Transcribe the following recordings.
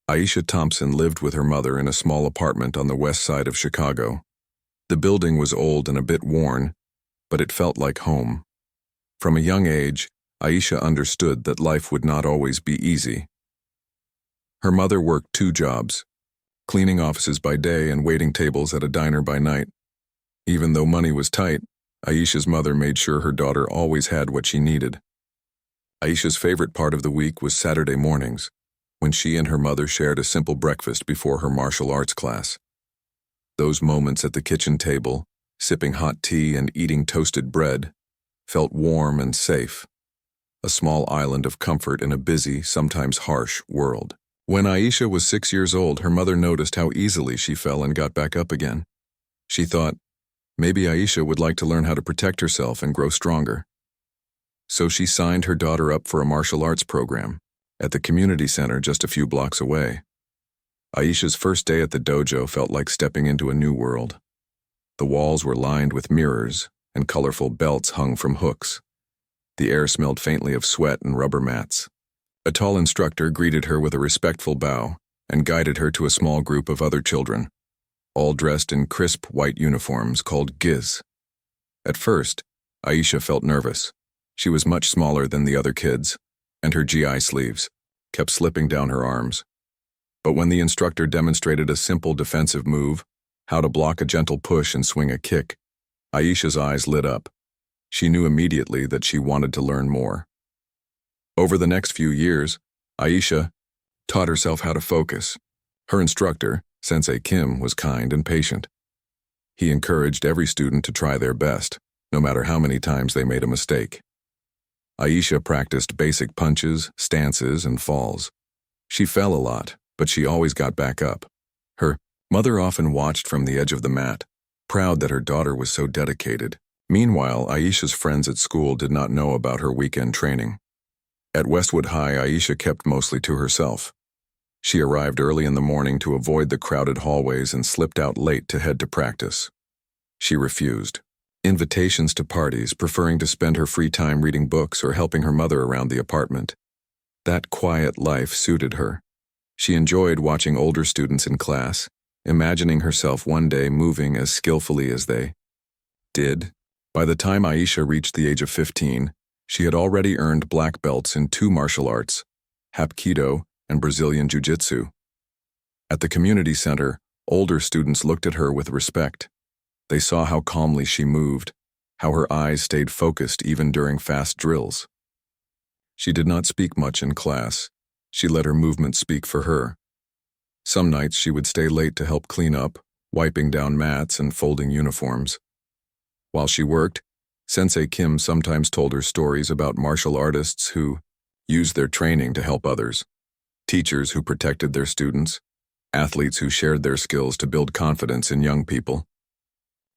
Aisha Thompson lived with her mother in a small apartment on the west side of Chicago. The building was old and a bit worn, but it felt like home. From a young age, Aisha understood that life would not always be easy. Her mother worked 2 jobs, cleaning offices by day and waiting tables at a diner by night. Even though money was tight, Aisha's mother made sure her daughter always had what she needed. Aisha's favorite part of the week was Saturday mornings, when she and her mother shared a simple breakfast before her martial arts class. Those moments at the kitchen table, sipping hot tea and eating toasted bread, felt warm and safe, a small island of comfort in a busy, sometimes harsh world. When Aisha was 6 years old, her mother noticed how easily she fell and got back up again. She thought, maybe Aisha would like to learn how to protect herself and grow stronger. So she signed her daughter up for a martial arts program at the community center just a few blocks away. Aisha's first day at the dojo felt like stepping into a new world. The walls were lined with mirrors, and colorful belts hung from hooks. The air smelled faintly of sweat and rubber mats. A tall instructor greeted her with a respectful bow and guided her to a small group of other children, all dressed in crisp white uniforms called giz. At first, Aisha felt nervous. She was much smaller than the other kids, and her GI sleeves kept slipping down her arms. But when the instructor demonstrated a simple defensive move, how to block a gentle push and swing a kick, Aisha's eyes lit up. She knew immediately that she wanted to learn more. Over the next few years, Aisha taught herself how to focus. Her instructor, Sensei Kim, was kind and patient. He encouraged every student to try their best, no matter how many times they made a mistake. Aisha practiced basic punches, stances, and falls. She fell a lot, but she always got back up. Her mother often watched from the edge of the mat, proud that her daughter was so dedicated. Meanwhile, Aisha's friends at school did not know about her weekend training. At Westwood High, Aisha kept mostly to herself. She arrived early in the morning to avoid the crowded hallways and slipped out late to head to practice. She refused invitations to parties, preferring to spend her free time reading books or helping her mother around the apartment. That quiet life suited her. She enjoyed watching older students in class, imagining herself one day moving as skillfully as they did. By the time Aisha reached the age of 15, she had already earned black belts in 2 martial arts, Hapkido and Brazilian Jiu-Jitsu. At the community center, older students looked at her with respect. They saw how calmly she moved, how her eyes stayed focused even during fast drills. She did not speak much in class. She let her movement speak for her. Some nights she would stay late to help clean up, wiping down mats and folding uniforms. While she worked, Sensei Kim sometimes told her stories about martial artists who used their training to help others, teachers who protected their students, athletes who shared their skills to build confidence in young people.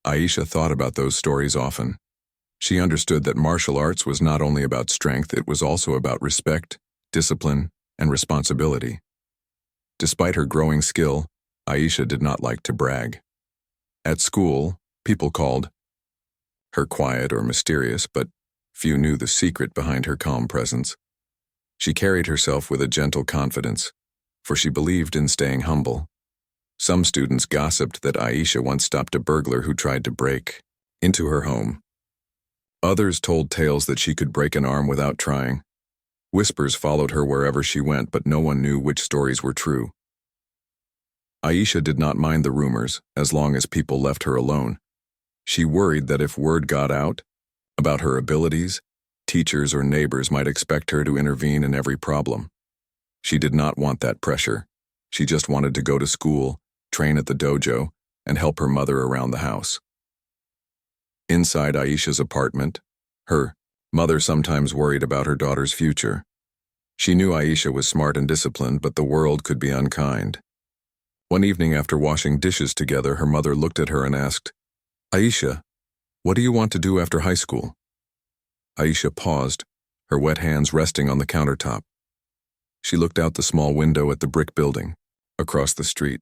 Aisha thought about those stories often. She understood that martial arts was not only about strength, it was also about respect, discipline, and responsibility. Despite her growing skill, Aisha did not like to brag. At school, people called her quiet or mysterious, but few knew the secret behind her calm presence. She carried herself with a gentle confidence, for she believed in staying humble. Some students gossiped that Aisha once stopped a burglar who tried to break into her home. Others told tales that she could break an arm without trying. Whispers followed her wherever she went, but no one knew which stories were true. Aisha did not mind the rumors as long as people left her alone. She worried that if word got out about her abilities, teachers or neighbors might expect her to intervene in every problem. She did not want that pressure. She just wanted to go to school, train at the dojo, and help her mother around the house. Inside Aisha's apartment, her mother sometimes worried about her daughter's future. She knew Aisha was smart and disciplined, but the world could be unkind. One evening after washing dishes together, her mother looked at her and asked, "Aisha, what do you want to do after high school?" Aisha paused, her wet hands resting on the countertop. She looked out the small window at the brick building, across the street.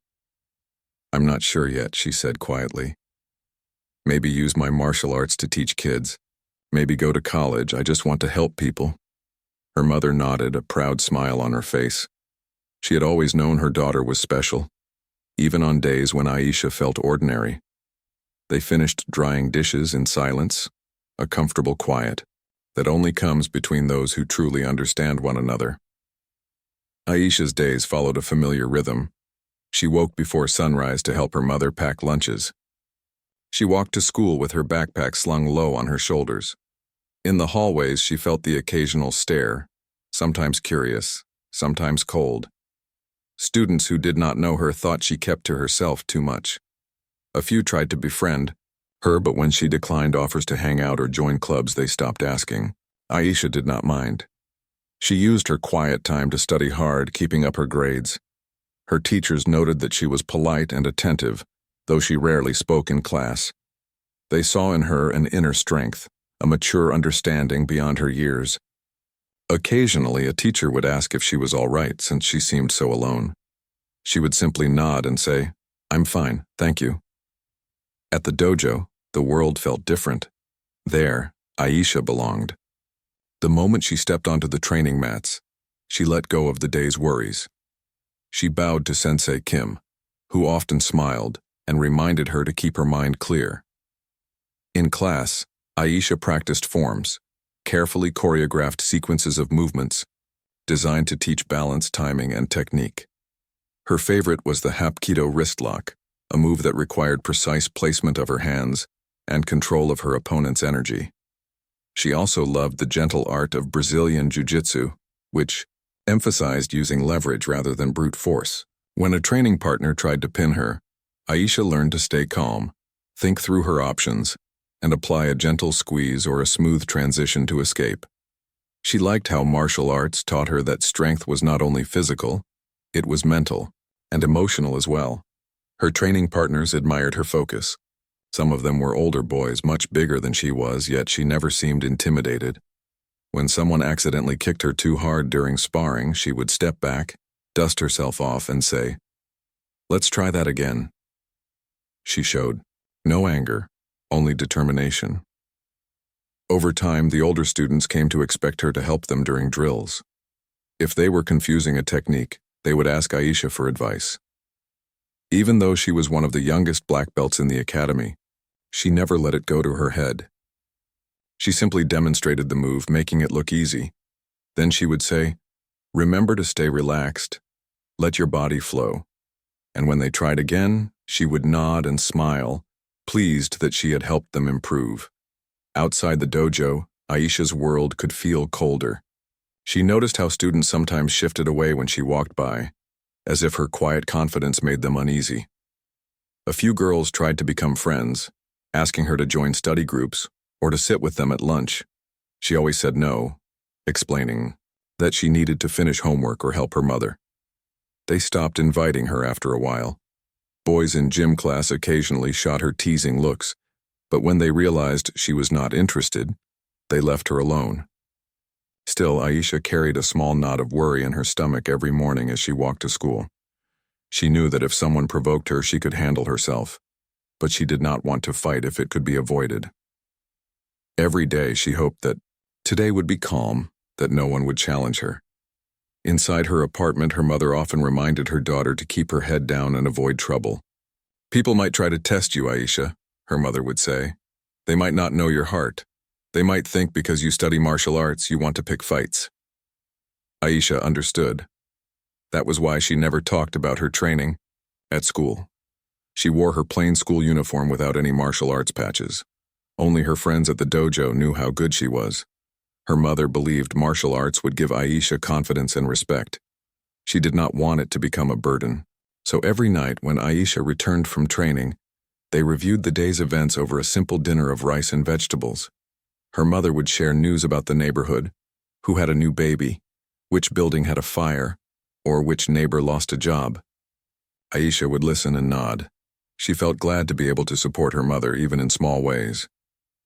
"I'm not sure yet," she said quietly. "Maybe use my martial arts to teach kids. Maybe go to college. I just want to help people." Her mother nodded, a proud smile on her face. She had always known her daughter was special, even on days when Aisha felt ordinary. They finished drying dishes in silence, a comfortable quiet that only comes between those who truly understand one another. Aisha's days followed a familiar rhythm. She woke before sunrise to help her mother pack lunches. She walked to school with her backpack slung low on her shoulders. In the hallways, she felt the occasional stare, sometimes curious, sometimes cold. Students who did not know her thought she kept to herself too much. A few tried to befriend her, but when she declined offers to hang out or join clubs, they stopped asking. Aisha did not mind. She used her quiet time to study hard, keeping up her grades. Her teachers noted that she was polite and attentive, though she rarely spoke in class. They saw in her an inner strength, a mature understanding beyond her years. Occasionally, a teacher would ask if she was all right since she seemed so alone. She would simply nod and say, "I'm fine, thank you." At the dojo, the world felt different. There, Aisha belonged. The moment she stepped onto the training mats, she let go of the day's worries. She bowed to Sensei Kim, who often smiled and reminded her to keep her mind clear. In class, Aisha practiced forms, carefully choreographed sequences of movements designed to teach balance, timing, and technique. Her favorite was the Hapkido wrist lock, a move that required precise placement of her hands and control of her opponent's energy. She also loved the gentle art of Brazilian Jiu-Jitsu, which emphasized using leverage rather than brute force. When a training partner tried to pin her, Aisha learned to stay calm, think through her options, and apply a gentle squeeze or a smooth transition to escape. She liked how martial arts taught her that strength was not only physical, it was mental and emotional as well. Her training partners admired her focus. Some of them were older boys, much bigger than she was, yet she never seemed intimidated. When someone accidentally kicked her too hard during sparring, she would step back, dust herself off, and say, "Let's try that again." She showed no anger, only determination. Over time, the older students came to expect her to help them during drills. If they were confusing a technique, they would ask Aisha for advice. Even though she was one of the youngest black belts in the academy, she never let it go to her head. She simply demonstrated the move, making it look easy. Then she would say, "Remember to stay relaxed. Let your body flow." And when they tried again, she would nod and smile, pleased that she had helped them improve. Outside the dojo, Aisha's world could feel colder. She noticed how students sometimes shifted away when she walked by, as if her quiet confidence made them uneasy. A few girls tried to become friends, asking her to join study groups or to sit with them at lunch. She always said no, explaining that she needed to finish homework or help her mother. They stopped inviting her after a while. Boys in gym class occasionally shot her teasing looks, but when they realized she was not interested, they left her alone. Still, Aisha carried a small knot of worry in her stomach every morning as she walked to school. She knew that if someone provoked her, she could handle herself, but she did not want to fight if it could be avoided. Every day she hoped that today would be calm, that no one would challenge her. Inside her apartment, her mother often reminded her daughter to keep her head down and avoid trouble. "People might try to test you, Aisha," her mother would say. "They might not know your heart. They might think because you study martial arts, you want to pick fights." Aisha understood. That was why she never talked about her training at school. She wore her plain school uniform without any martial arts patches. Only her friends at the dojo knew how good she was. Her mother believed martial arts would give Aisha confidence and respect. She did not want it to become a burden. So every night when Aisha returned from training, they reviewed the day's events over a simple dinner of rice and vegetables. Her mother would share news about the neighborhood, who had a new baby, which building had a fire, or which neighbor lost a job. Aisha would listen and nod. She felt glad to be able to support her mother even in small ways.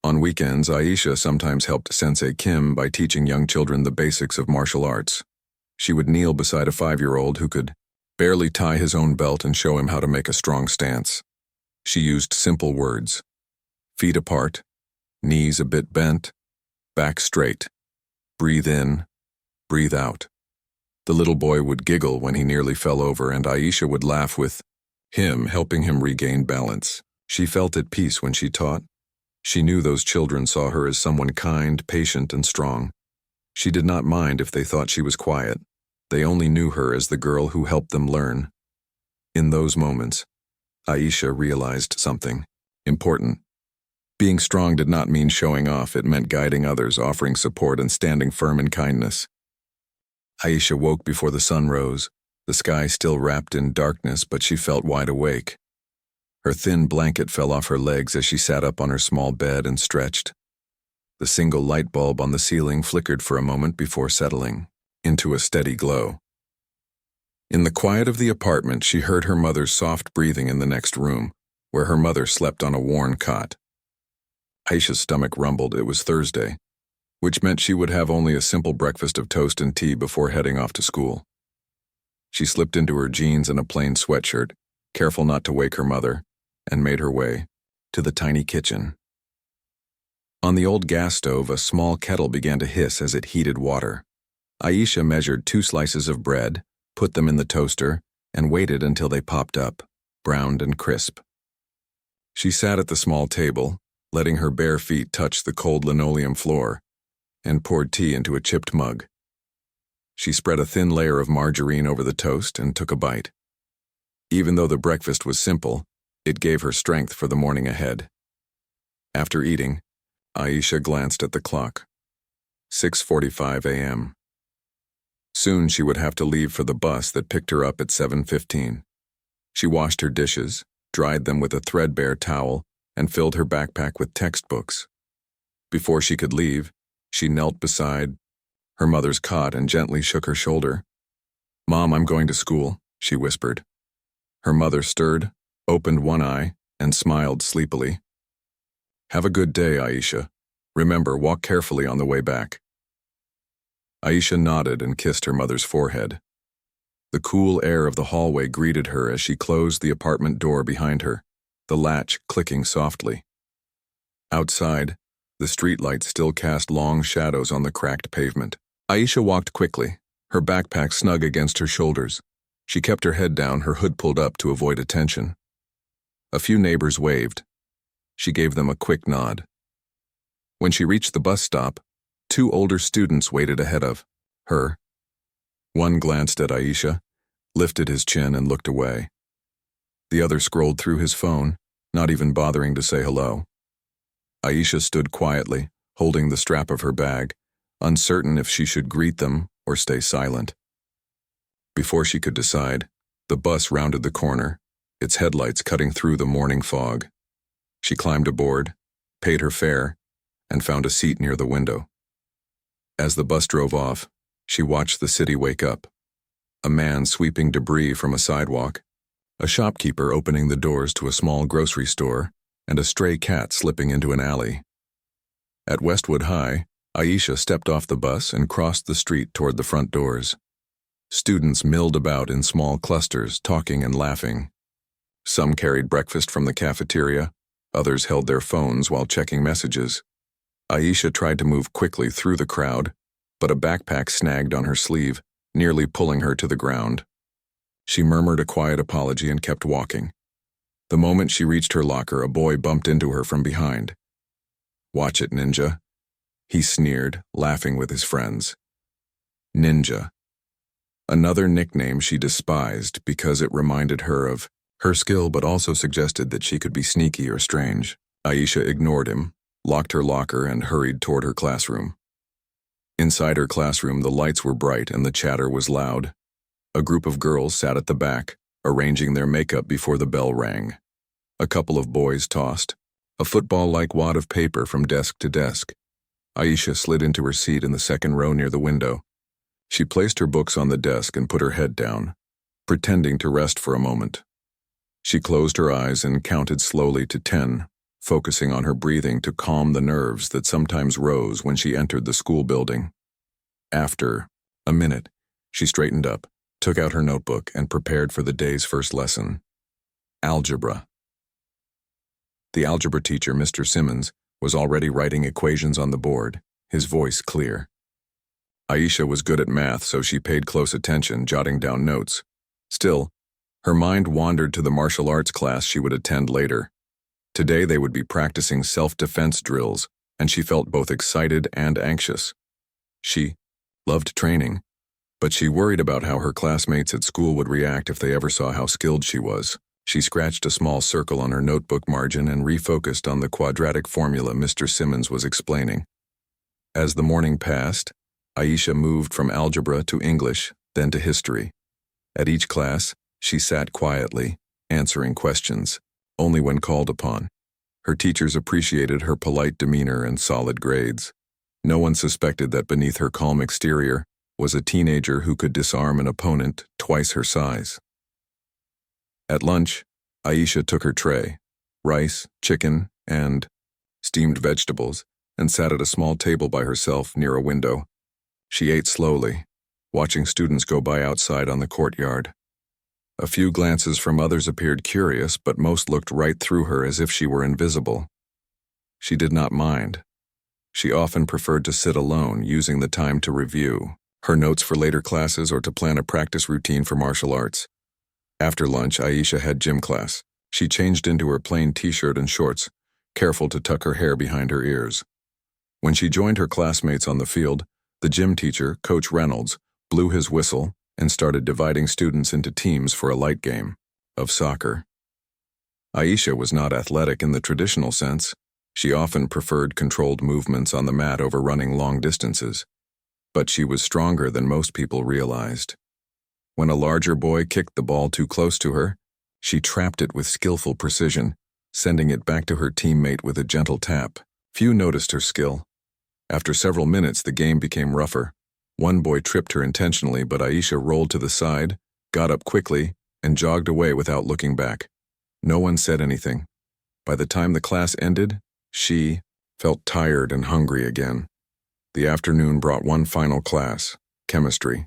On weekends, Aisha sometimes helped Sensei Kim by teaching young children the basics of martial arts. She would kneel beside a 5-year-old who could barely tie his own belt and show him how to make a strong stance. She used simple words: feet apart, knees a bit bent, back straight, breathe in, breathe out. The little boy would giggle when he nearly fell over, and Aisha would laugh with him, helping him regain balance. She felt at peace when she taught. She knew those children saw her as someone kind, patient, and strong. She did not mind if they thought she was quiet. They only knew her as the girl who helped them learn. In those moments, Aisha realized something important. Being strong did not mean showing off. It meant guiding others, offering support, and standing firm in kindness. Aisha woke before the sun rose, the sky still wrapped in darkness, but she felt wide awake. Her thin blanket fell off her legs as she sat up on her small bed and stretched. The single light bulb on the ceiling flickered for a moment before settling into a steady glow. In the quiet of the apartment, she heard her mother's soft breathing in the next room, where her mother slept on a worn cot. Aisha's stomach rumbled. It was Thursday, which meant she would have only a simple breakfast of toast and tea before heading off to school. She slipped into her jeans and a plain sweatshirt, careful not to wake her mother, and made her way to the tiny kitchen. On the old gas stove, a small kettle began to hiss as it heated water. Aisha measured 2 slices of bread, put them in the toaster, and waited until they popped up, browned and crisp. She sat at the small table, letting her bare feet touch the cold linoleum floor, and poured tea into a chipped mug. She spread a thin layer of margarine over the toast and took a bite. Even though the breakfast was simple, it gave her strength for the morning ahead. After eating, Aisha glanced at the clock. 6:45 a.m. Soon she would have to leave for the bus that picked her up at 7:15. She washed her dishes, dried them with a threadbare towel, and filled her backpack with textbooks. Before she could leave, she knelt beside her mother's cot and gently shook her shoulder. "Mom, I'm going to school," she whispered. Her mother stirred, opened one eye, and smiled sleepily. "Have a good day, Aisha. Remember, walk carefully on the way back." Aisha nodded and kissed her mother's forehead. The cool air of the hallway greeted her as she closed the apartment door behind her, the latch clicking softly. Outside, the streetlights still cast long shadows on the cracked pavement. Aisha walked quickly, her backpack snug against her shoulders. She kept her head down, her hood pulled up to avoid attention. A few neighbors waved. She gave them a quick nod. When she reached the bus stop, 2 older students waited ahead of her. One glanced at Aisha, lifted his chin, and looked away. The other scrolled through his phone, not even bothering to say hello. Aisha stood quietly, holding the strap of her bag, uncertain if she should greet them or stay silent. Before she could decide, the bus rounded the corner, its headlights cutting through the morning fog. She climbed aboard, paid her fare, and found a seat near the window. As the bus drove off, she watched the city wake up. A man sweeping debris from a sidewalk, a shopkeeper opening the doors to a small grocery store, and a stray cat slipping into an alley. At Westwood High, Aisha stepped off the bus and crossed the street toward the front doors. Students milled about in small clusters, talking and laughing. Some carried breakfast from the cafeteria, others held their phones while checking messages. Aisha tried to move quickly through the crowd, but a backpack snagged on her sleeve, nearly pulling her to the ground. She murmured a quiet apology and kept walking. The moment she reached her locker, a boy bumped into her from behind. "Watch it, Ninja," he sneered, laughing with his friends. Ninja. Another nickname she despised because it reminded her of her skill but also suggested that she could be sneaky or strange. Aisha ignored him, locked her locker, and hurried toward her classroom. Inside her classroom, the lights were bright and the chatter was loud. A group of girls sat at the back, arranging their makeup before the bell rang. A couple of boys tossed a football-like wad of paper from desk to desk. Aisha slid into her seat in the second row near the window. She placed her books on the desk and put her head down, pretending to rest for a moment. She closed her eyes and counted slowly to 10, focusing on her breathing to calm the nerves that sometimes rose when she entered the school building. After a minute, she straightened up, took out her notebook, and prepared for the day's first lesson. Algebra. The algebra teacher, Mr. Simmons, was already writing equations on the board, his voice clear. Aisha was good at math, so she paid close attention, jotting down notes. Still, her mind wandered to the martial arts class she would attend later. Today they would be practicing self-defense drills, and she felt both excited and anxious. She loved training, but she worried about how her classmates at school would react if they ever saw how skilled she was. She scratched a small circle on her notebook margin and refocused on the quadratic formula Mr. Simmons was explaining. As the morning passed, Aisha moved from algebra to English, then to history. At each class, she sat quietly, answering questions, only when called upon. Her teachers appreciated her polite demeanor and solid grades. No one suspected that beneath her calm exterior was a teenager who could disarm an opponent twice her size. At lunch, Aisha took her tray, rice, chicken, and steamed vegetables, and sat at a small table by herself near a window. She ate slowly, watching students go by outside on the courtyard. A few glances from others appeared curious, but most looked right through her as if she were invisible. She did not mind. She often preferred to sit alone, using the time to review her notes for later classes or to plan a practice routine for martial arts. After lunch, Aisha had gym class. She changed into her plain t-shirt and shorts, careful to tuck her hair behind her ears. When she joined her classmates on the field, the gym teacher, Coach Reynolds, blew his whistle and started dividing students into teams for a light game of soccer. Aisha was not athletic in the traditional sense. She often preferred controlled movements on the mat over running long distances. But she was stronger than most people realized. When a larger boy kicked the ball too close to her, she trapped it with skillful precision, sending it back to her teammate with a gentle tap. Few noticed her skill. After several minutes, the game became rougher. One boy tripped her intentionally, but Aisha rolled to the side, got up quickly, and jogged away without looking back. No one said anything. By the time the class ended, she felt tired and hungry again. The afternoon brought one final class, chemistry.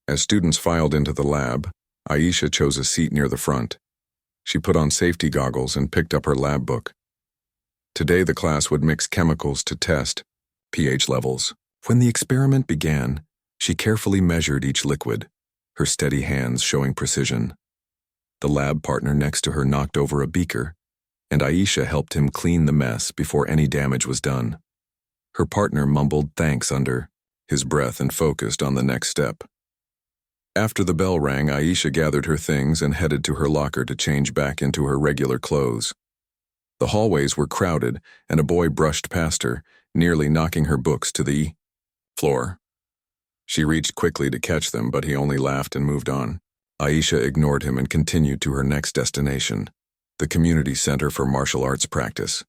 As students filed into the lab, Aisha chose a seat near the front. She put on safety goggles and picked up her lab book. Today the class would mix chemicals to test pH levels. When the experiment began, she carefully measured each liquid, her steady hands showing precision. The lab partner next to her knocked over a beaker, and Aisha helped him clean the mess before any damage was done. Her partner mumbled thanks under his breath and focused on the next step. After the bell rang, Aisha gathered her things and headed to her locker to change back into her regular clothes. The hallways were crowded, and a boy brushed past her, nearly knocking her books to the floor. She reached quickly to catch them, but he only laughed and moved on. Aisha ignored him and continued to her next destination, the community center for martial arts practice.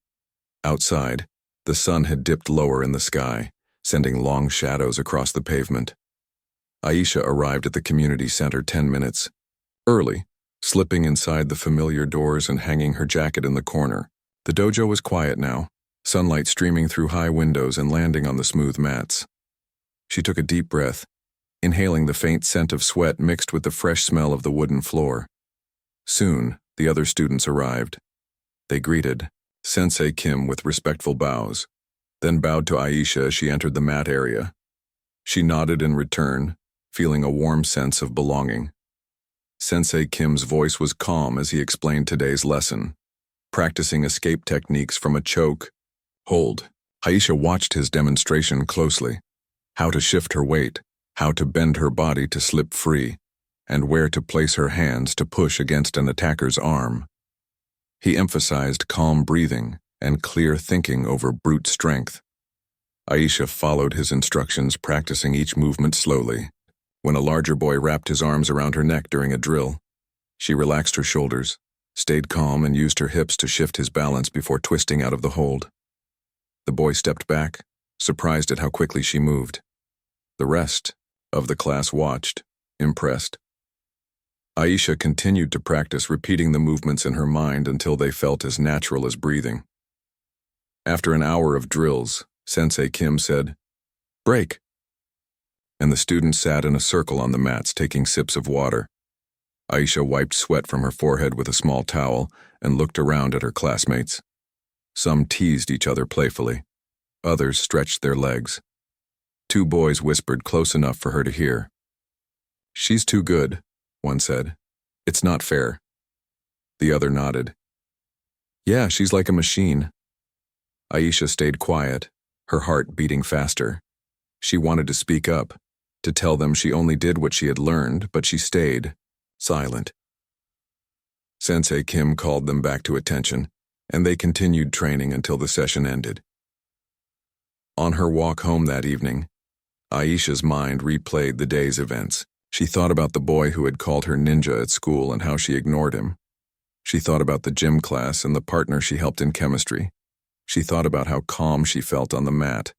Outside, the sun had dipped lower in the sky, sending long shadows across the pavement. Aisha arrived at the community center 10 minutes early, slipping inside the familiar doors and hanging her jacket in the corner. The dojo was quiet now, sunlight streaming through high windows and landing on the smooth mats. She took a deep breath, inhaling the faint scent of sweat mixed with the fresh smell of the wooden floor. Soon, the other students arrived. They greeted Sensei Kim with respectful bows, then bowed to Aisha as she entered the mat area. She nodded in return, feeling a warm sense of belonging. Sensei Kim's voice was calm as he explained today's lesson, practicing escape techniques from a choke hold. Aisha watched his demonstration closely, how to shift her weight, how to bend her body to slip free, and where to place her hands to push against an attacker's arm. He emphasized calm breathing and clear thinking over brute strength. Aisha followed his instructions, practicing each movement slowly. When a larger boy wrapped his arms around her neck during a drill, she relaxed her shoulders, stayed calm, and used her hips to shift his balance before twisting out of the hold. The boy stepped back, surprised at how quickly she moved. The rest of the class watched, impressed. Aisha continued to practice, repeating the movements in her mind until they felt as natural as breathing. After an hour of drills, Sensei Kim said, "Break," and the students sat in a circle on the mats taking sips of water. Aisha wiped sweat from her forehead with a small towel and looked around at her classmates. Some teased each other playfully. Others stretched their legs. Two boys whispered close enough for her to hear. "She's too good," one said. "It's not fair." The other nodded. "Yeah, she's like a machine." Aisha stayed quiet, her heart beating faster. She wanted to speak up, to tell them she only did what she had learned, but she stayed, silent. Sensei Kim called them back to attention, and they continued training until the session ended. On her walk home that evening, Aisha's mind replayed the day's events. She thought about the boy who had called her ninja at school and how she ignored him. She thought about the gym class and the partner she helped in chemistry. She thought about how calm she felt on the mat,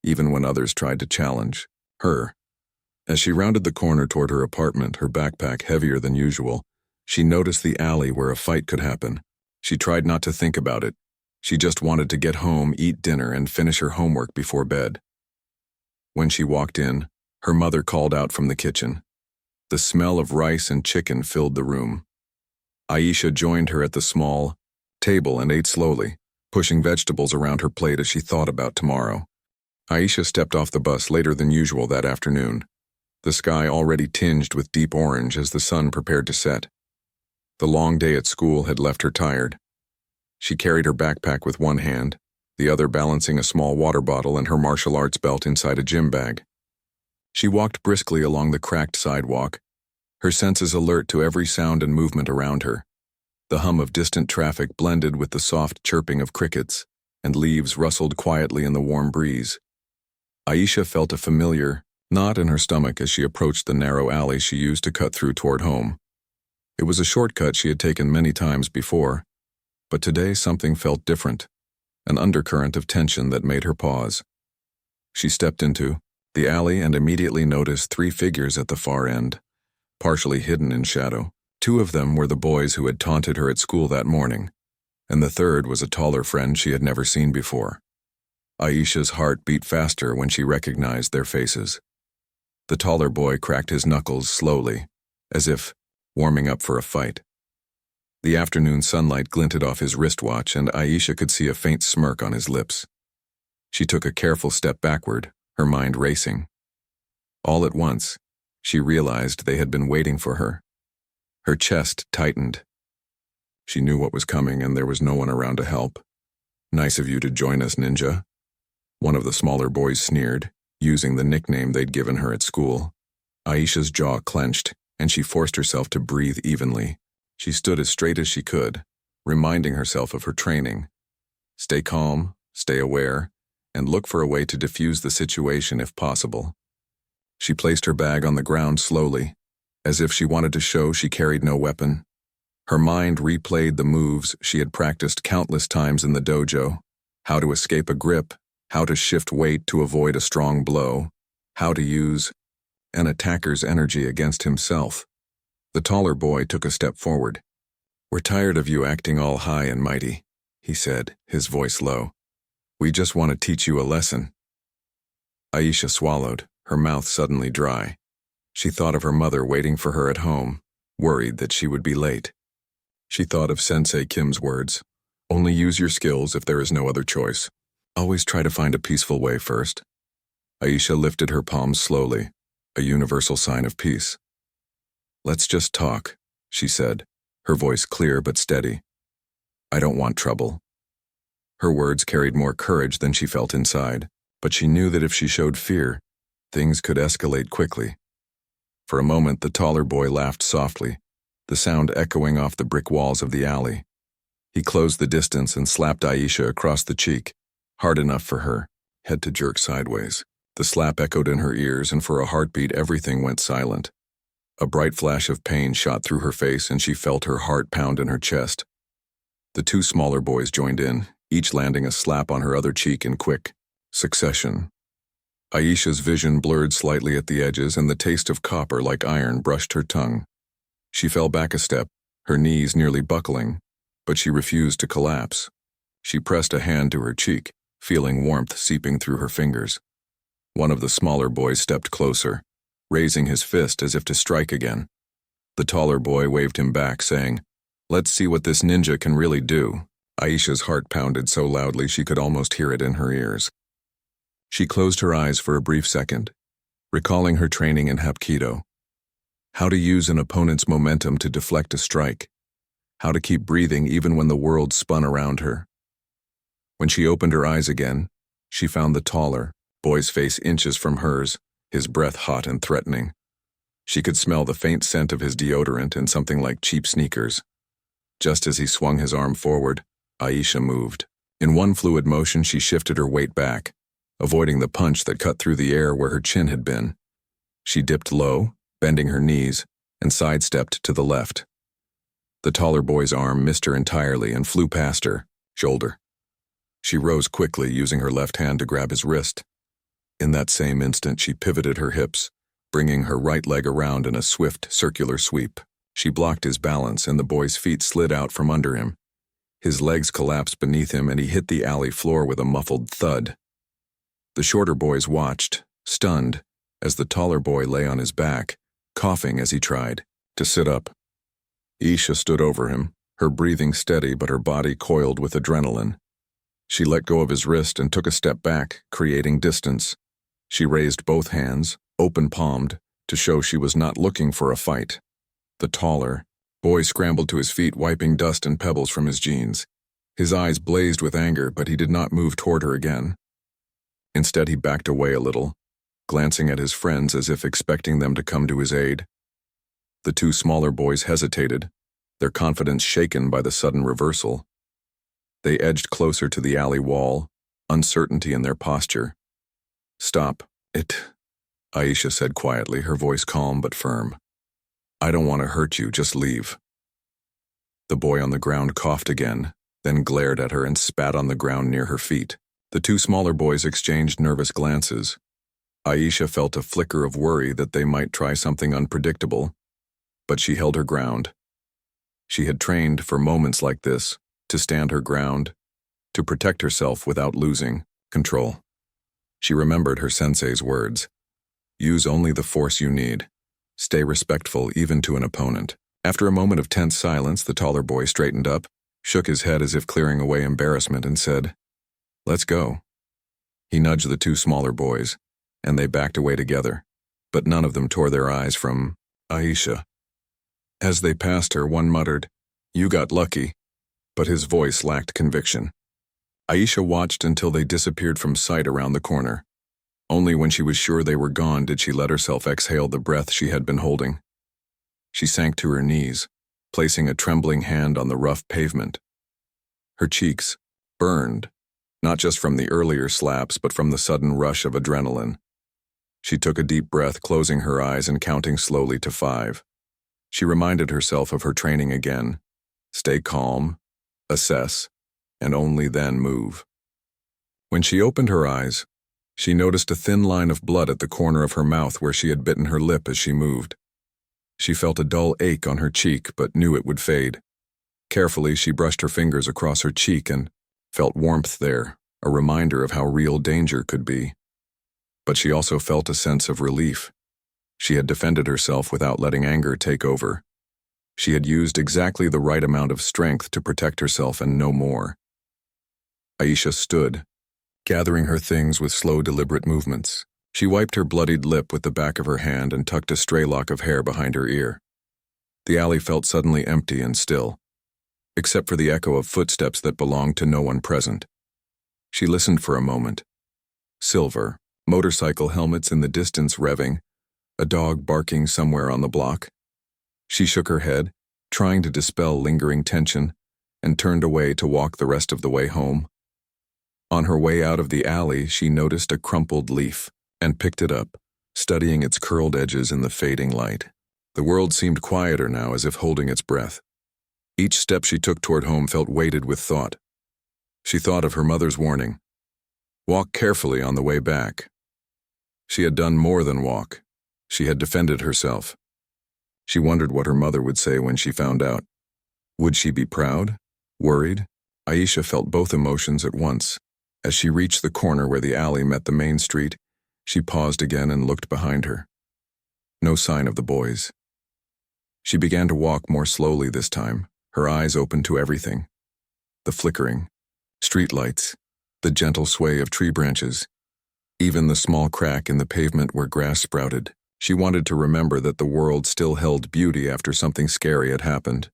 even when others tried to challenge her. As she rounded the corner toward her apartment, her backpack heavier than usual, she noticed the alley where a fight could happen. She tried not to think about it. She just wanted to get home, eat dinner, and finish her homework before bed. When she walked in, her mother called out from the kitchen. The smell of rice and chicken filled the room. Aisha joined her at the small table and ate slowly, pushing vegetables around her plate as she thought about tomorrow. Aisha stepped off the bus later than usual that afternoon, the sky already tinged with deep orange as the sun prepared to set. The long day at school had left her tired. She carried her backpack with one hand, the other balancing a small water bottle and her martial arts belt inside a gym bag. She walked briskly along the cracked sidewalk, her senses alert to every sound and movement around her. The hum of distant traffic blended with the soft chirping of crickets, and leaves rustled quietly in the warm breeze. Aisha felt a familiar knot in her stomach as she approached the narrow alley she used to cut through toward home. It was a shortcut she had taken many times before, but today something felt different, an undercurrent of tension that made her pause. She stepped into the alley and immediately noticed three figures at the far end, partially hidden in shadow. Two of them were the boys who had taunted her at school that morning, and the third was a taller friend she had never seen before. Aisha's heart beat faster when she recognized their faces. The taller boy cracked his knuckles slowly, as if warming up for a fight. The afternoon sunlight glinted off his wristwatch, and Aisha could see a faint smirk on his lips. She took a careful step backward, her mind racing. All at once, she realized they had been waiting for her. Her chest tightened. She knew what was coming, and there was no one around to help. "Nice of you to join us, ninja," one of the smaller boys sneered, using the nickname they'd given her at school. Aisha's jaw clenched, and she forced herself to breathe evenly. She stood as straight as she could, reminding herself of her training. Stay calm, stay aware, and look for a way to diffuse the situation if possible. She placed her bag on the ground slowly, as if she wanted to show she carried no weapon. Her mind replayed the moves she had practiced countless times in the dojo: how to escape a grip, how to shift weight to avoid a strong blow, how to use an attacker's energy against himself. The taller boy took a step forward. "We're tired of you acting all high and mighty," he said, his voice low. "We just want to teach you a lesson." Aisha swallowed, her mouth suddenly dry. She thought of her mother waiting for her at home, worried that she would be late. She thought of Sensei Kim's words: "Only use your skills if there is no other choice. Always try to find a peaceful way first." Aisha lifted her palms slowly, a universal sign of peace. "Let's just talk," she said, her voice clear but steady. "I don't want trouble." Her words carried more courage than she felt inside, but she knew that if she showed fear, things could escalate quickly. For a moment, the taller boy laughed softly, the sound echoing off the brick walls of the alley. He closed the distance and slapped Aisha across the cheek, hard enough for her head to jerk sideways. The slap echoed in her ears, and for a heartbeat everything went silent. A bright flash of pain shot through her face, and she felt her heart pound in her chest. The two smaller boys joined in, each landing a slap on her other cheek in quick succession. Aisha's vision blurred slightly at the edges, and the taste of copper like iron brushed her tongue. She fell back a step, her knees nearly buckling, but she refused to collapse. She pressed a hand to her cheek, feeling warmth seeping through her fingers. One of the smaller boys stepped closer, raising his fist as if to strike again. The taller boy waved him back, saying, "Let's see what this ninja can really do." Aisha's heart pounded so loudly she could almost hear it in her ears. She closed her eyes for a brief second, recalling her training in Hapkido. How to use an opponent's momentum to deflect a strike. How to keep breathing even when the world spun around her. When she opened her eyes again, she found the taller boy's face inches from hers, his breath hot and threatening. She could smell the faint scent of his deodorant and something like cheap sneakers. Just as he swung his arm forward, Aisha moved. In one fluid motion, she shifted her weight back, avoiding the punch that cut through the air where her chin had been. She dipped low, bending her knees, and sidestepped to the left. The taller boy's arm missed her entirely and flew past her shoulder. She rose quickly, using her left hand to grab his wrist. In that same instant, she pivoted her hips, bringing her right leg around in a swift, circular sweep. She blocked his balance, and the boy's feet slid out from under him. His legs collapsed beneath him, and he hit the alley floor with a muffled thud. The shorter boys watched, stunned, as the taller boy lay on his back, coughing as he tried to sit up. Aisha stood over him, her breathing steady but her body coiled with adrenaline. She let go of his wrist and took a step back, creating distance. She raised both hands, open-palmed, to show she was not looking for a fight. The taller boy scrambled to his feet, wiping dust and pebbles from his jeans. His eyes blazed with anger, but he did not move toward her again. Instead, he backed away a little, glancing at his friends as if expecting them to come to his aid. The two smaller boys hesitated, their confidence shaken by the sudden reversal. They edged closer to the alley wall, uncertainty in their posture. "Stop it," Aisha said quietly, her voice calm but firm. "I don't want to hurt you, just leave." The boy on the ground coughed again, then glared at her and spat on the ground near her feet. The two smaller boys exchanged nervous glances. Aisha felt a flicker of worry that they might try something unpredictable, but she held her ground. She had trained for moments like this, to stand her ground, to protect herself without losing control. She remembered her sensei's words. Use only the force you need. Stay respectful even to an opponent. After a moment of tense silence, the taller boy straightened up, shook his head as if clearing away embarrassment, and said, "Let's go." He nudged the two smaller boys, and they backed away together, but none of them tore their eyes from Aisha. As they passed her, one muttered, "You got lucky," but his voice lacked conviction. Aisha watched until they disappeared from sight around the corner. Only when she was sure they were gone did she let herself exhale the breath she had been holding. She sank to her knees, placing a trembling hand on the rough pavement. Her cheeks burned, not just from the earlier slaps but from the sudden rush of adrenaline. She took a deep breath, closing her eyes and counting slowly to 5. She reminded herself of her training again. Stay calm, assess, and only then move. When she opened her eyes, she noticed a thin line of blood at the corner of her mouth where she had bitten her lip as she moved. She felt a dull ache on her cheek but knew it would fade. Carefully, she brushed her fingers across her cheek and felt warmth there, a reminder of how real danger could be. But she also felt a sense of relief. She had defended herself without letting anger take over. She had used exactly the right amount of strength to protect herself and no more. Aisha stood, gathering her things with slow, deliberate movements. She wiped her bloodied lip with the back of her hand and tucked a stray lock of hair behind her ear. The alley felt suddenly empty and still, except for the echo of footsteps that belonged to no one present. She listened for a moment. Silver, motorcycle helmets in the distance revving, a dog barking somewhere on the block. She shook her head, trying to dispel lingering tension, and turned away to walk the rest of the way home. On her way out of the alley, she noticed a crumpled leaf and picked it up, studying its curled edges in the fading light. The world seemed quieter now, as if holding its breath. Each step she took toward home felt weighted with thought. She thought of her mother's warning. Walk carefully on the way back. She had done more than walk. She had defended herself. She wondered what her mother would say when she found out. Would she be proud? Worried? Aisha felt both emotions at once. As she reached the corner where the alley met the main street, she paused again and looked behind her. No sign of the boys. She began to walk more slowly this time, her eyes open to everything. The flickering, street lights, the gentle sway of tree branches. even the small crack in the pavement where grass sprouted. She wanted to remember that the world still held beauty after something scary had happened.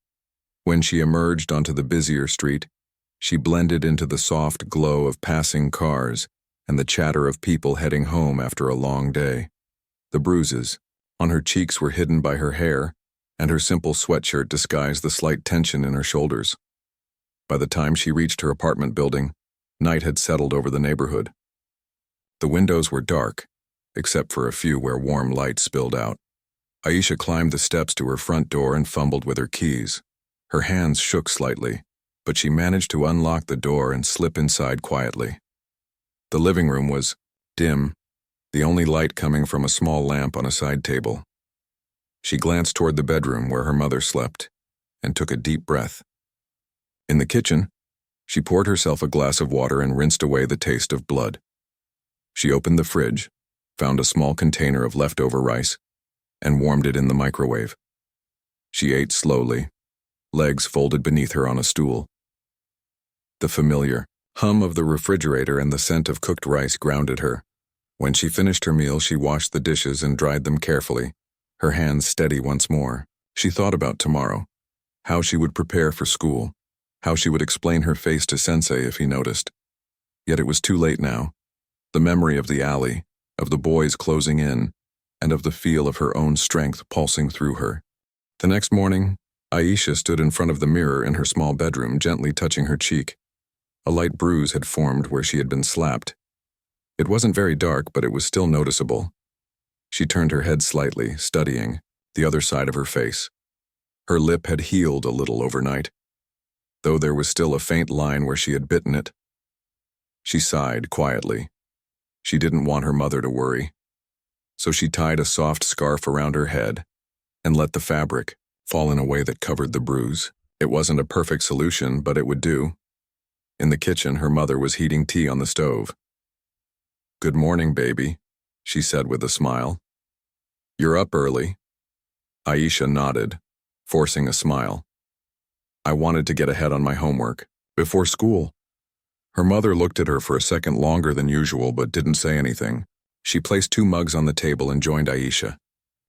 When she emerged onto the busier street, she blended into the soft glow of passing cars and the chatter of people heading home after a long day. The bruises on her cheeks were hidden by her hair, and her simple sweatshirt disguised the slight tension in her shoulders. By the time she reached her apartment building, night had settled over the neighborhood. The windows were dark, except for a few where warm light spilled out. Aisha climbed the steps to her front door and fumbled with her keys. Her hands shook slightly, but she managed to unlock the door and slip inside quietly. The living room was dim, the only light coming from a small lamp on a side table. She glanced toward the bedroom where her mother slept and took a deep breath. In the kitchen, she poured herself a glass of water and rinsed away the taste of blood. She opened the fridge, found a small container of leftover rice, and warmed it in the microwave. She ate slowly, legs folded beneath her on a stool. The familiar hum of the refrigerator and the scent of cooked rice grounded her. When she finished her meal, she washed the dishes and dried them carefully, her hands steady once more. She thought about tomorrow, how she would prepare for school, how she would explain her face to Sensei if he noticed. Yet it was too late now. The memory of the alley, of the boys closing in, and of the feel of her own strength pulsing through her. The next morning, Aisha stood in front of the mirror in her small bedroom, gently touching her cheek. A light bruise had formed where she had been slapped. It wasn't very dark, but it was still noticeable. She turned her head slightly, studying the other side of her face. Her lip had healed a little overnight, though there was still a faint line where she had bitten it. She sighed quietly. She didn't want her mother to worry. So she tied a soft scarf around her head and let the fabric fall in a way that covered the bruise. It wasn't a perfect solution, but it would do. In the kitchen, her mother was heating tea on the stove. "Good morning, baby," she said with a smile. "You're up early." Aisha nodded, forcing a smile. "I wanted to get ahead on my homework before school." Her mother looked at her for a second longer than usual but didn't say anything. She placed 2 mugs on the table and joined Aisha.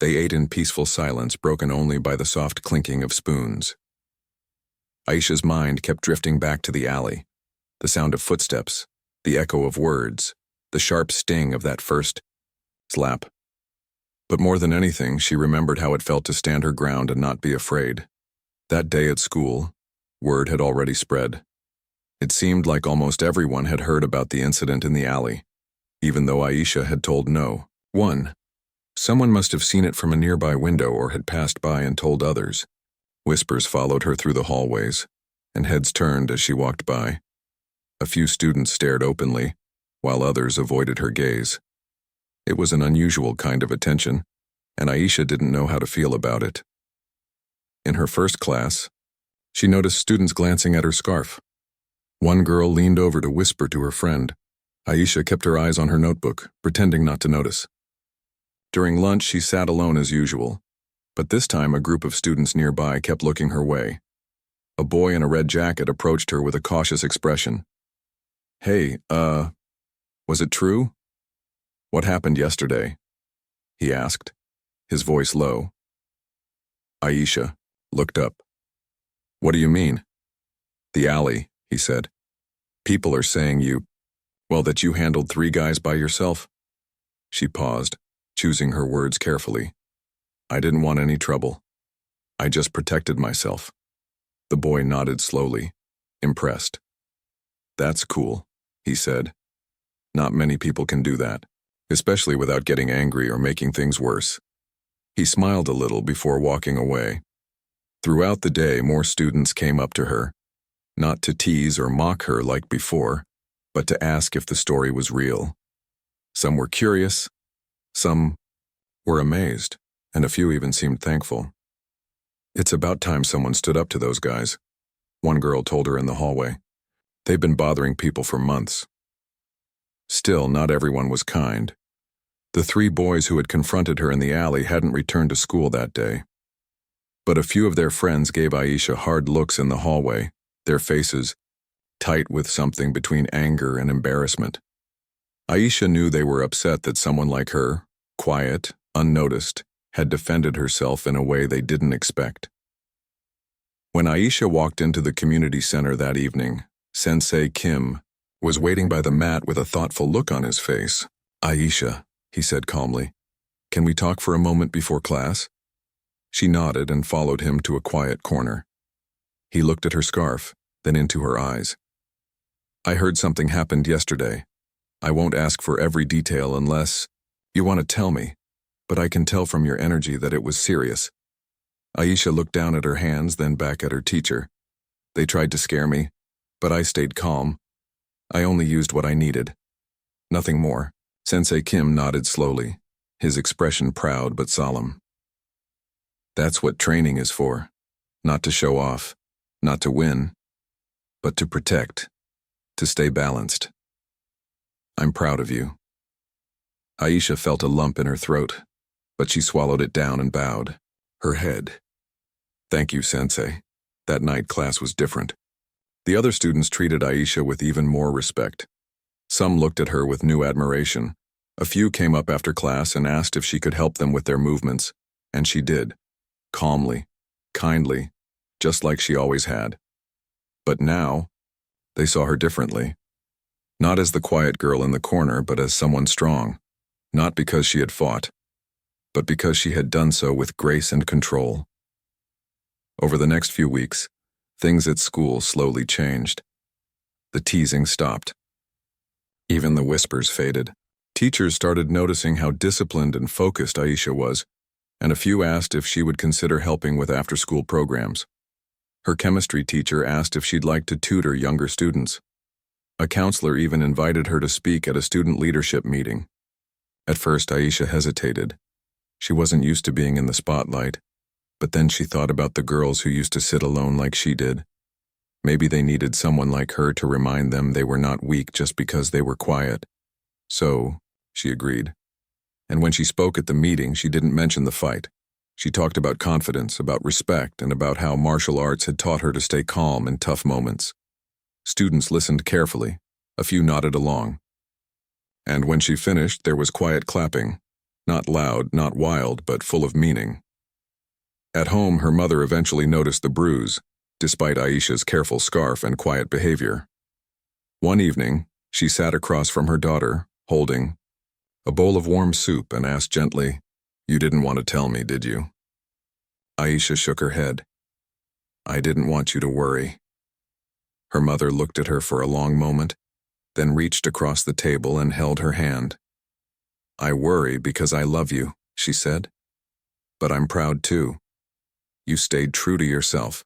They ate in peaceful silence, broken only by the soft clinking of spoons. Aisha's mind kept drifting back to the alley, the sound of footsteps, the echo of words, the sharp sting of that first slap. But more than anything, she remembered how it felt to stand her ground and not be afraid. That day at school, word had already spread. It seemed like almost everyone had heard about the incident in the alley, even though Aisha had told no one. Someone must have seen it from a nearby window or had passed by and told others. Whispers followed her through the hallways, and heads turned as she walked by. A few students stared openly, while others avoided her gaze. It was an unusual kind of attention, and Aisha didn't know how to feel about it. In her first class, she noticed students glancing at her scarf. One girl leaned over to whisper to her friend. Aisha kept her eyes on her notebook, pretending not to notice. During lunch, she sat alone as usual, but this time a group of students nearby kept looking her way. A boy in a red jacket approached her with a cautious expression. "Hey, was it true? What happened yesterday?" he asked, his voice low. Aisha looked up. "What do you mean?" "The alley," he said. "People are saying that you handled 3 guys by yourself." She paused, choosing her words carefully. "I didn't want any trouble. I just protected myself." The boy nodded slowly, impressed. "That's cool," he said. "Not many people can do that, especially without getting angry or making things worse." He smiled a little before walking away. Throughout the day, more students came up to her, not to tease or mock her like before, but to ask if the story was real. Some were curious, some were amazed, and a few even seemed thankful. "It's about time someone stood up to those guys," one girl told her in the hallway. "They've been bothering people for months." Still, not everyone was kind. The 3 boys who had confronted her in the alley hadn't returned to school that day. But a few of their friends gave Aisha hard looks in the hallway, their faces tight with something between anger and embarrassment. Aisha knew they were upset that someone like her, quiet, unnoticed, had defended herself in a way they didn't expect. When Aisha walked into the community center that evening, Sensei Kim was waiting by the mat with a thoughtful look on his face. "Aisha," he said calmly, "can we talk for a moment before class?" She nodded and followed him to a quiet corner. He looked at her scarf, then into her eyes. "I heard something happened yesterday. I won't ask for every detail unless you want to tell me, but I can tell from your energy that it was serious." Aisha looked down at her hands, then back at her teacher. "They tried to scare me, but I stayed calm. I only used what I needed. Nothing more." Sensei Kim nodded slowly, his expression proud but solemn. "That's what training is for. Not to show off, not to win, but to protect, to stay balanced. I'm proud of you." Aisha felt a lump in her throat, but she swallowed it down and bowed her head. "Thank you, Sensei." That night class was different. The other students treated Aisha with even more respect. Some looked at her with new admiration. A few came up after class and asked if she could help them with their movements, and she did, calmly, kindly, just like she always had. But now, they saw her differently. Not as the quiet girl in the corner, but as someone strong. Not because she had fought, but because she had done so with grace and control. Over the next few weeks, things at school slowly changed. The teasing stopped. Even the whispers faded. Teachers started noticing how disciplined and focused Aisha was, and a few asked if she would consider helping with after-school programs. Her chemistry teacher asked if she'd like to tutor younger students. A counselor even invited her to speak at a student leadership meeting. At first, Aisha hesitated. She wasn't used to being in the spotlight, but then she thought about the girls who used to sit alone like she did. Maybe they needed someone like her to remind them they were not weak just because they were quiet. So, she agreed. And when she spoke at the meeting, she didn't mention the fight. She talked about confidence, about respect, and about how martial arts had taught her to stay calm in tough moments. Students listened carefully. A few nodded along. And when she finished, there was quiet clapping. Not loud, not wild, but full of meaning. At home, her mother eventually noticed the bruise, despite Aisha's careful scarf and quiet behavior. One evening, she sat across from her daughter, holding a bowl of warm soup, and asked gently, "You didn't want to tell me, did you?" Aisha shook her head. "I didn't want you to worry." Her mother looked at her for a long moment, then reached across the table and held her hand. "I worry because I love you," she said. "But I'm proud too. You stayed true to yourself.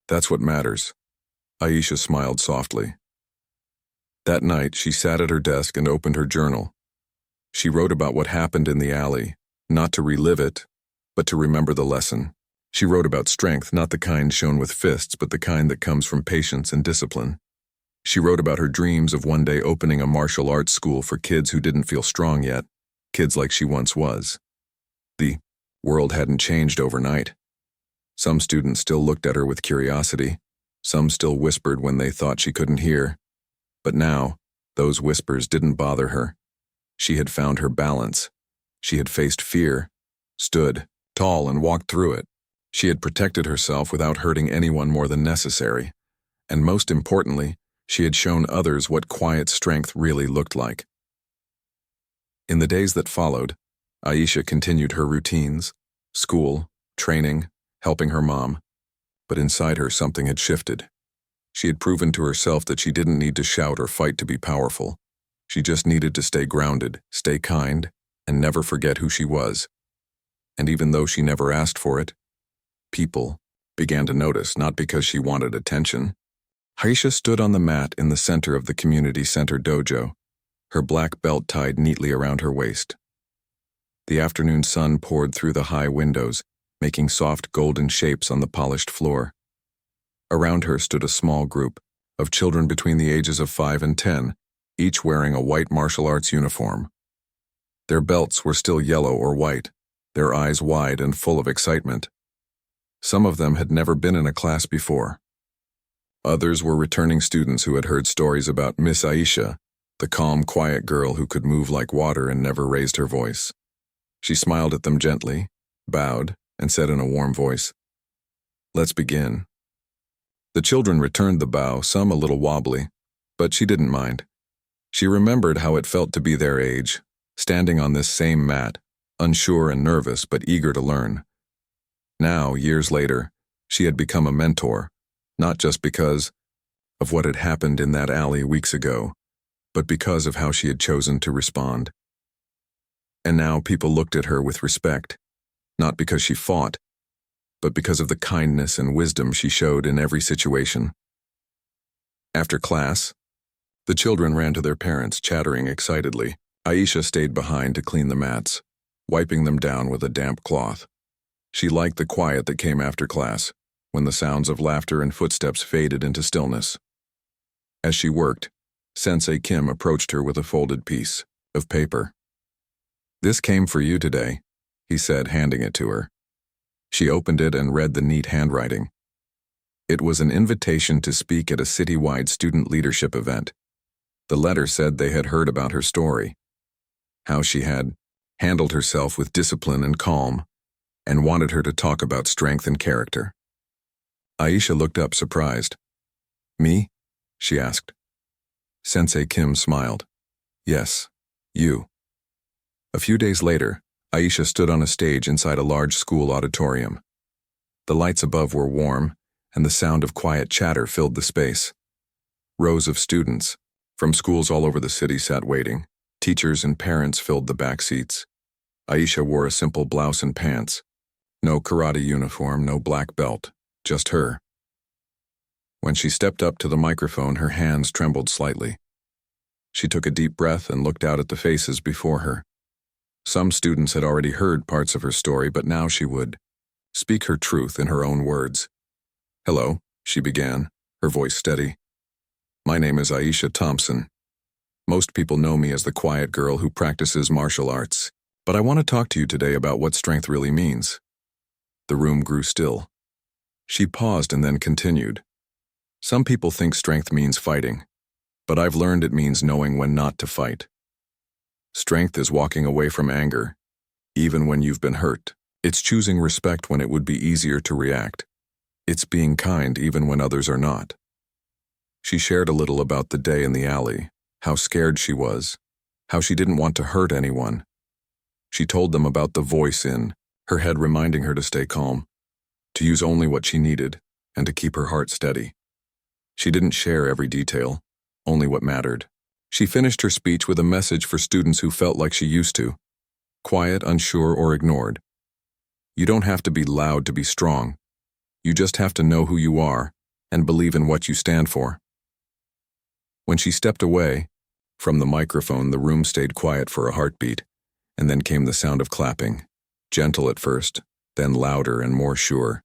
That's what matters." Aisha smiled softly. That night, she sat at her desk and opened her journal. She wrote about what happened in the alley, not to relive it, but to remember the lesson. She wrote about strength, not the kind shown with fists, but the kind that comes from patience and discipline. She wrote about her dreams of one day opening a martial arts school for kids who didn't feel strong yet, kids like she once was. The world hadn't changed overnight. Some students still looked at her with curiosity. Some still whispered when they thought she couldn't hear. But now, those whispers didn't bother her. She had found her balance. She had faced fear, stood tall and walked through it. She had protected herself without hurting anyone more than necessary. And most importantly, she had shown others what quiet strength really looked like. In the days that followed, Aisha continued her routines, school, training, helping her mom. But inside her, something had shifted. She had proven to herself that she didn't need to shout or fight to be powerful. She just needed to stay grounded, stay kind, and never forget who she was. And even though she never asked for it, people began to notice, not because she wanted attention. Aisha stood on the mat in the center of the community center dojo, her black belt tied neatly around her waist. The afternoon sun poured through the high windows, making soft golden shapes on the polished floor. Around her stood a small group of children between the ages of 5 and 10, each wearing a white martial arts uniform. Their belts were still yellow or white, their eyes wide and full of excitement. Some of them had never been in a class before. Others were returning students who had heard stories about Miss Aisha the calm, quiet girl who could move like water and never raised her voice. She smiled at them gently, bowed, and said in a warm voice, "Let's begin." The children returned the bow, some a little wobbly, but she didn't mind. She remembered how it felt to be their age, standing on this same mat, unsure and nervous but eager to learn. Now, years later, she had become a mentor, not just because of what had happened in that alley weeks ago, but because of how she had chosen to respond. And now people looked at her with respect, not because she fought, but because of the kindness and wisdom she showed in every situation. After class, the children ran to their parents, chattering excitedly. Aisha stayed behind to clean the mats, wiping them down with a damp cloth. She liked the quiet that came after class, when the sounds of laughter and footsteps faded into stillness. As she worked, Sensei Kim approached her with a folded piece of paper. "This came for you today," he said, handing it to her. She opened it and read the neat handwriting. It was an invitation to speak at a citywide student leadership event. The letter said they had heard about her story, how she had handled herself with discipline and calm, and wanted her to talk about strength and character. Aisha looked up, surprised. "Me?" she asked. Sensei Kim smiled. "Yes, you." A few days later, Aisha stood on a stage inside a large school auditorium. The lights above were warm, and the sound of quiet chatter filled the space. Rows of students from schools all over the city sat waiting. Teachers and parents filled the back seats. Aisha wore a simple blouse and pants. No karate uniform, no black belt, just her. When she stepped up to the microphone, her hands trembled slightly. She took a deep breath and looked out at the faces before her. Some students had already heard parts of her story, but now she would speak her truth in her own words. "Hello," she began, her voice steady. "My name is Aisha Thompson. Most people know me as the quiet girl who practices martial arts, but I want to talk to you today about what strength really means." The room grew still. She paused and then continued. "Some people think strength means fighting, but I've learned it means knowing when not to fight. Strength is walking away from anger, even when you've been hurt. It's choosing respect when it would be easier to react. It's being kind even when others are not." She shared a little about the day in the alley, how scared she was, how she didn't want to hurt anyone. She told them about the voice in her head reminding her to stay calm, to use only what she needed, and to keep her heart steady. She didn't share every detail, only what mattered. She finished her speech with a message for students who felt like she used to, quiet, unsure, or ignored. You don't have to be loud to be strong. You just have to know who you are and believe in what you stand for. When she stepped away from the microphone, the room stayed quiet for a heartbeat, and then came the sound of clapping, gentle at first, then louder and more sure.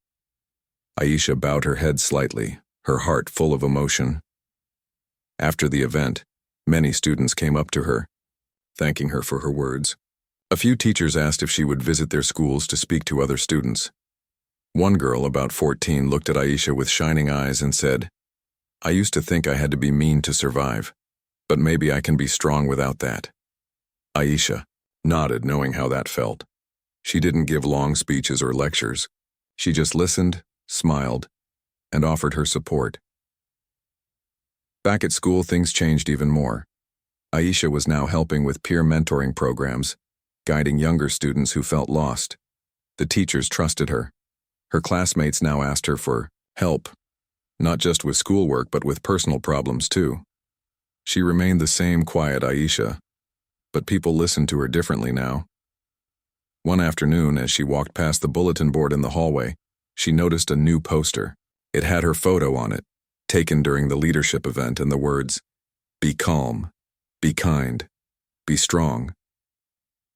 Aisha bowed her head slightly, her heart full of emotion. After the event, many students came up to her, thanking her for her words. A few teachers asked if she would visit their schools to speak to other students. One girl, about 14, looked at Aisha with shining eyes and said, "I used to think I had to be mean to survive, but maybe I can be strong without that." Aisha nodded, knowing how that felt. She didn't give long speeches or lectures. She just listened, smiled, and offered her support. Back at school, things changed even more. Aisha was now helping with peer mentoring programs, guiding younger students who felt lost. The teachers trusted her. Her classmates now asked her for help, not just with schoolwork but with personal problems too. She remained the same quiet Aisha, but people listened to her differently now. One afternoon, as she walked past the bulletin board in the hallway, she noticed a new poster. It had her photo on it, taken during the leadership event, and the words, "Be calm, be kind, be strong."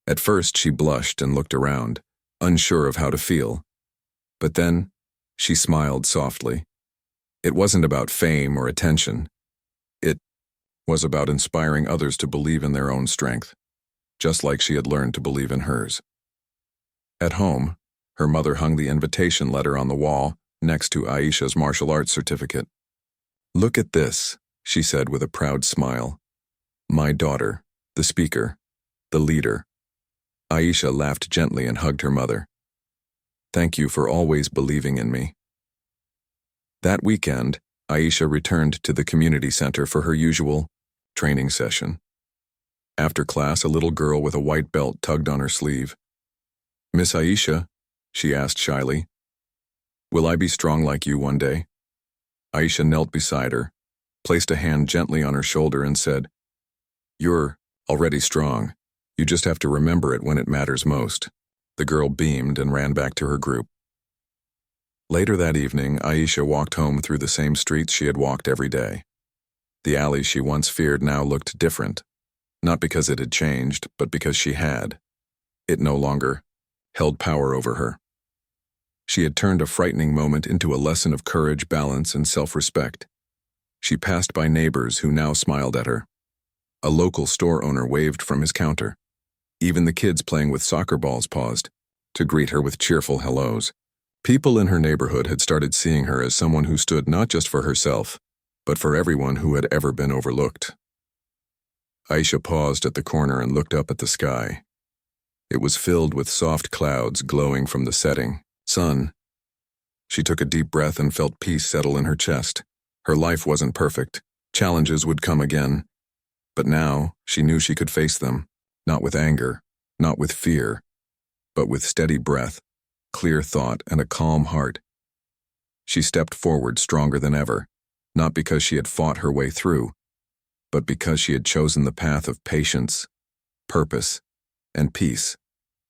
At first she blushed and looked around, unsure of how to feel. But then she smiled softly. It wasn't about fame or attention. It was about inspiring others to believe in their own strength, just like she had learned to believe in hers. At home, her mother hung the invitation letter on the wall next to Aisha's martial arts certificate. "Look at this," she said with a proud smile. My daughter, the speaker, the leader. Aisha laughed gently and hugged her mother. Thank you for always believing in me. That weekend, Aisha returned to the community center for her usual training session. After class, a little girl with a white belt tugged on her sleeve. Miss Aisha, she asked shyly, will I be strong like you one day? Aisha knelt beside her, placed a hand gently on her shoulder and said, You're already strong. You just have to remember it when it matters most. The girl beamed and ran back to her group. Later that evening, Aisha walked home through the same streets she had walked every day. The alley she once feared now looked different, not because it had changed, but because she had. It no longer held power over her. She had turned a frightening moment into a lesson of courage, balance, and self-respect. She passed by neighbors who now smiled at her. A local store owner waved from his counter. Even the kids playing with soccer balls paused to greet her with cheerful hellos. People in her neighborhood had started seeing her as someone who stood not just for herself, but for everyone who had ever been overlooked. Aisha paused at the corner and looked up at the sky. It was filled with soft clouds glowing from the setting sun. She took a deep breath and felt peace settle in her chest. Her life wasn't perfect. Challenges would come again. But now, she knew she could face them, not with anger, not with fear, but with steady breath, clear thought, and a calm heart. She stepped forward stronger than ever, not because she had fought her way through, but because she had chosen the path of patience, purpose, and peace.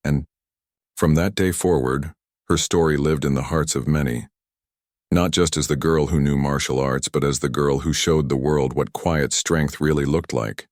And from that day forward, her story lived in the hearts of many, not just as the girl who knew martial arts, but as the girl who showed the world what quiet strength really looked like.